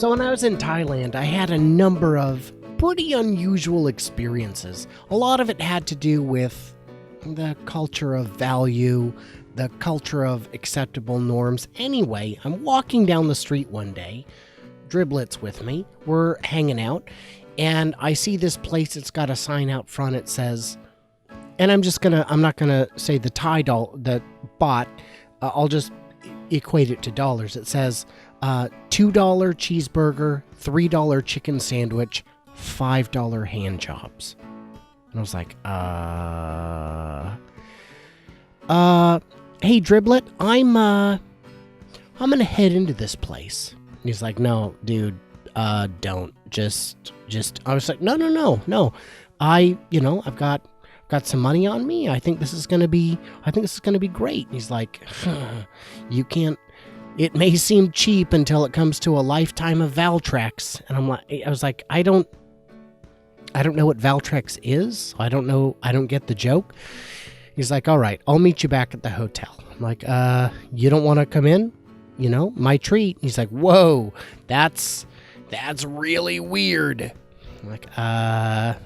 So when I was in Thailand, I had a number of pretty unusual experiences. A lot of it had to do with the culture of value, the culture of acceptable norms. Anyway, I'm walking down the street one day, Driblets with me, we're hanging out, and I see this place that's got a sign out front. It says, and I'm not gonna say the Thai doll, the bot, I'll just equate it to dollars. It says, $2 cheeseburger, $3 chicken sandwich, $5 hand jobs. And I was like, hey Driblet, I'm gonna head into this place. And he's like, no, dude, don't. Just, I was like, no. I've got some money on me. I think this is gonna be great. And he's like, you can't, it may seem cheap until it comes to a lifetime of Valtrex. And I was like, I don't know what Valtrex is. I don't get the joke. He's like, all right, I'll meet you back at the hotel. I'm like, you don't want to come in? You know, my treat. He's like, whoa, that's really weird. I'm like,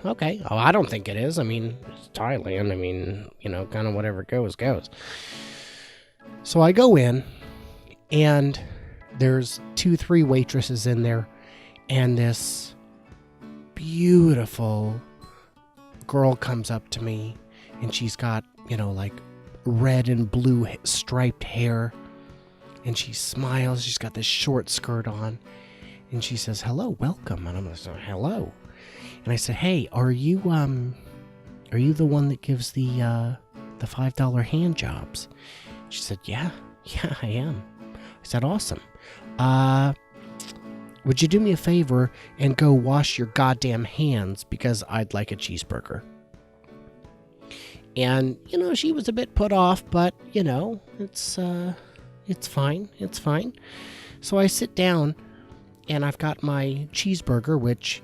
okay. Oh, I don't think it is. I mean, it's Thailand. I mean, kind of whatever goes. So I go in, and there's 2-3 waitresses in there, and this beautiful girl comes up to me, and she's got, like red and blue striped hair, and she smiles. She's got this short skirt on, and she says, hello, welcome. And I'm like, hello. And I said, hey, are you the one that gives the $5 hand jobs? She said, yeah, I am. I said, awesome. Would you do me a favor and go wash your goddamn hands, because I'd like a cheeseburger. And, she was a bit put off, but, it's fine. It's fine. So I sit down, and I've got my cheeseburger, which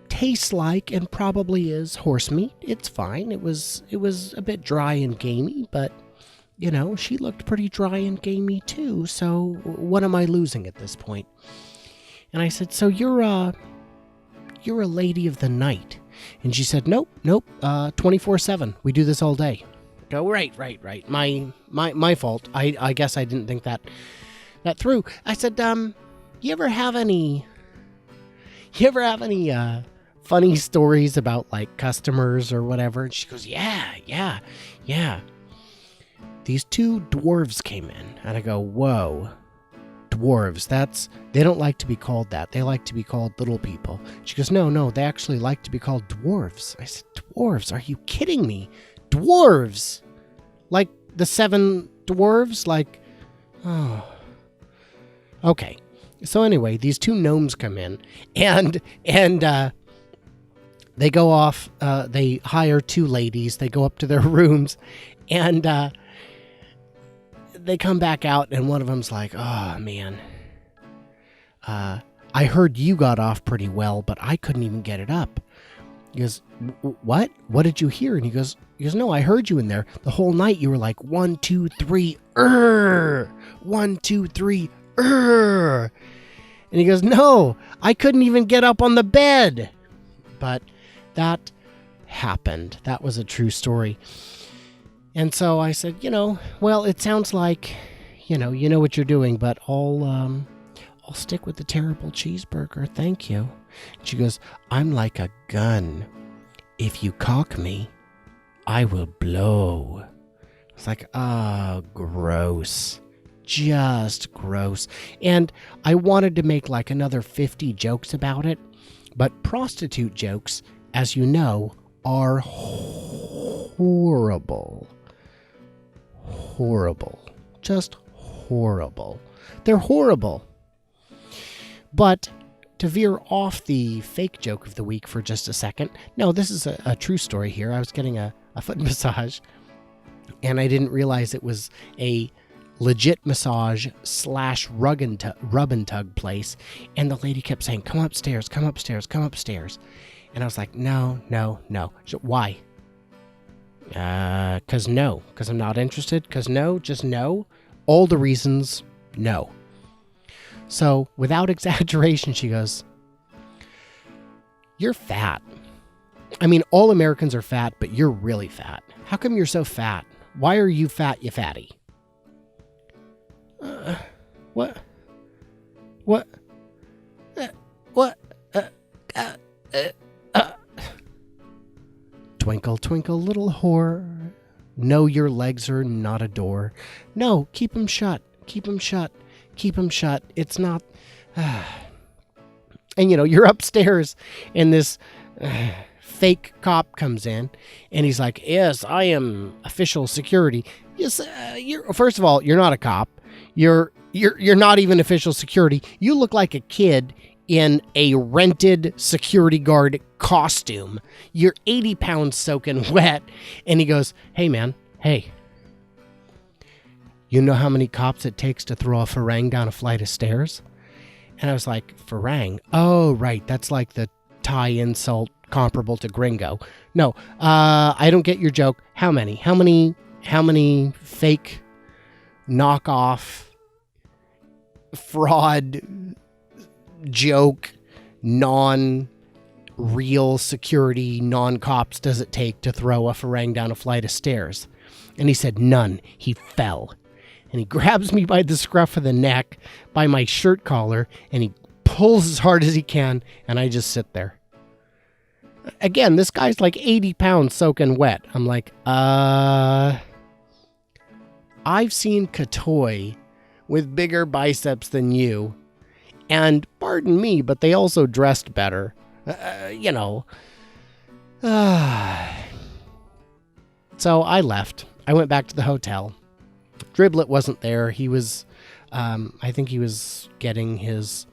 tastes like and probably is horse meat. It's fine. It was a bit dry and gamey, but, she looked pretty dry and gamey too. So what am I losing at this point? And I said, so you're a lady of the night. And she said, nope, 24/7. We do this all day. Go, right. My fault. I guess I didn't think that through. I said, you ever have any funny stories about like customers or whatever? And she goes, yeah. These 2 dwarves came in, and I go, whoa, dwarves, they don't like to be called that. They like to be called little people. She goes, no, they actually like to be called dwarves. I said, dwarves? Are you kidding me? Dwarves? Like the 7 dwarves? Like, oh. Okay. So anyway, these 2 gnomes come in, and they go off, they hire 2 ladies, they go up to their rooms, and they come back out, and one of them's like, oh man, I heard you got off pretty well, but I couldn't even get it up. He goes, what did you hear? And he goes, no, I heard you in there the whole night. You were like, 1, 2, 3, 1, 2, 3, and he goes, no, I couldn't even get up on the bed. But that happened. That was a true story. And so I said, well, it sounds like, you know what you're doing, but I'll stick with the terrible cheeseburger. Thank you. She goes, I'm like a gun. If you cock me, I will blow. It's like, gross. Just gross. And I wanted to make like another 50 jokes about it, but prostitute jokes, as you know, are horrible. Just horrible. They're horrible. But to veer off the fake joke of the week for just a second, no, this is a true story here. I was getting a foot massage, and I didn't realize it was a legit massage / rub and tug place, and the lady kept saying, come upstairs. And I was like, no. So, why? Because I'm not interested. Because no, just no. All the reasons, no. So without exaggeration, she goes, "You're fat. I mean, all Americans are fat, but you're really fat. How come you're so fat? Why are you fat, you fatty?" What? What? What? Twinkle, twinkle, little whore. No, your legs are not a door. No, keep 'em shut. Keep 'em shut. Keep 'em shut. It's not... And, you're upstairs, and this fake cop comes in, and he's like, "Yes, I am official security." Yes, first of all, you're not a cop. You're not even official security. You look like a kid in a rented security guard costume. You're 80 pounds soaking wet. And he goes, "Hey, man, hey. You know how many cops it takes to throw a farang down a flight of stairs?" And I was like, "Farang? Oh, right. That's like the Thai insult comparable to gringo. No, I don't get your joke. How many? How many fake knockoff fraud joke non-real security non-cops does it take to throw a farang down a flight of stairs?" And he said, "None." He fell. And he grabs me by the scruff of the neck, by my shirt collar, and he pulls as hard as he can, and I just sit there. Again, this guy's like 80 pounds soaking wet. I'm like, I've seen Katoy with bigger biceps than you. And pardon me, but they also dressed better. So I left. I went back to the hotel. Driblet wasn't there. He was, I think he was getting his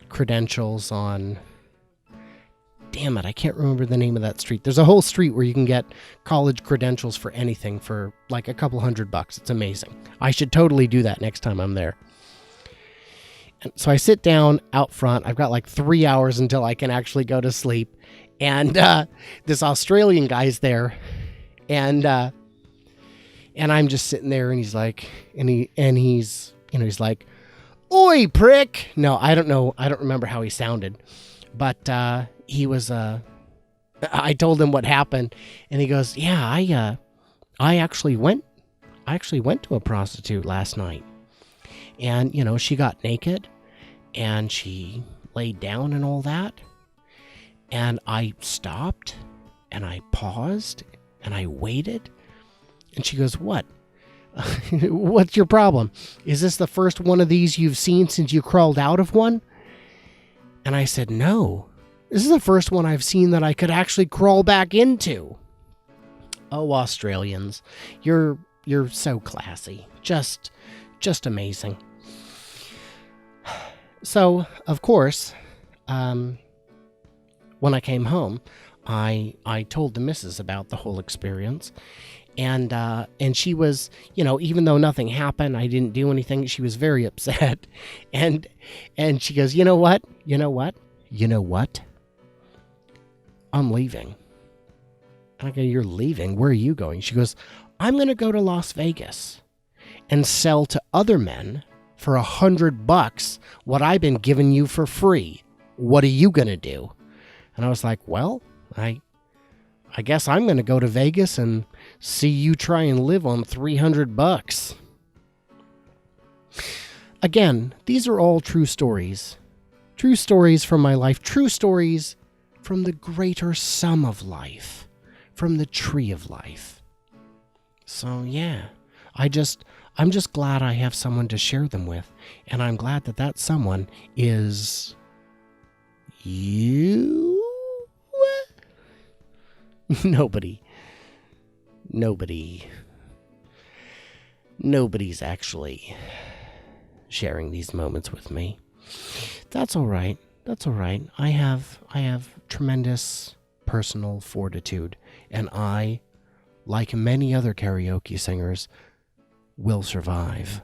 credentials on... Damn it, I can't remember the name of that street. There's a whole street where you can get college credentials for anything for like a couple $100. It's amazing. I should totally do that next time I'm there. And so I sit down out front. I've got like 3 hours until I can actually go to sleep. And this Australian guy's there. And I'm just sitting there, and he's like, he's like, "Oi, prick." No, I don't know. I don't remember how he sounded. But he was, I told him what happened, and he goes, "Yeah, I actually went to a prostitute last night. And, she got naked, and she laid down and all that. And I stopped, and I paused, and I waited." And she goes, "What? What's your problem? Is this the first one of these you've seen since you crawled out of one?" And I said, "No, this is the first one I've seen that I could actually crawl back into." Oh, Australians, you're so classy. Just amazing. So, of course, when I came home, I told the missus about the whole experience. And she was, even though nothing happened, I didn't do anything, she was very upset. And she goes, "You know what? I'm leaving." And I go, "You're leaving? Where are you going?" She goes, "I'm going to go to Las Vegas and sell to other men for $100 what I've been giving you for free. What are you going to do?" And I was like, "Well, I guess I'm going to go to Vegas and see you try and live on $300. Again, these are all true stories. True stories from my life. True stories from the greater sum of life. From the tree of life. So, yeah. I'm just glad I have someone to share them with. And I'm glad that someone is... you? Nobody's actually sharing these moments with me. That's all right. I have tremendous personal fortitude, and I, like many other karaoke singers, will survive.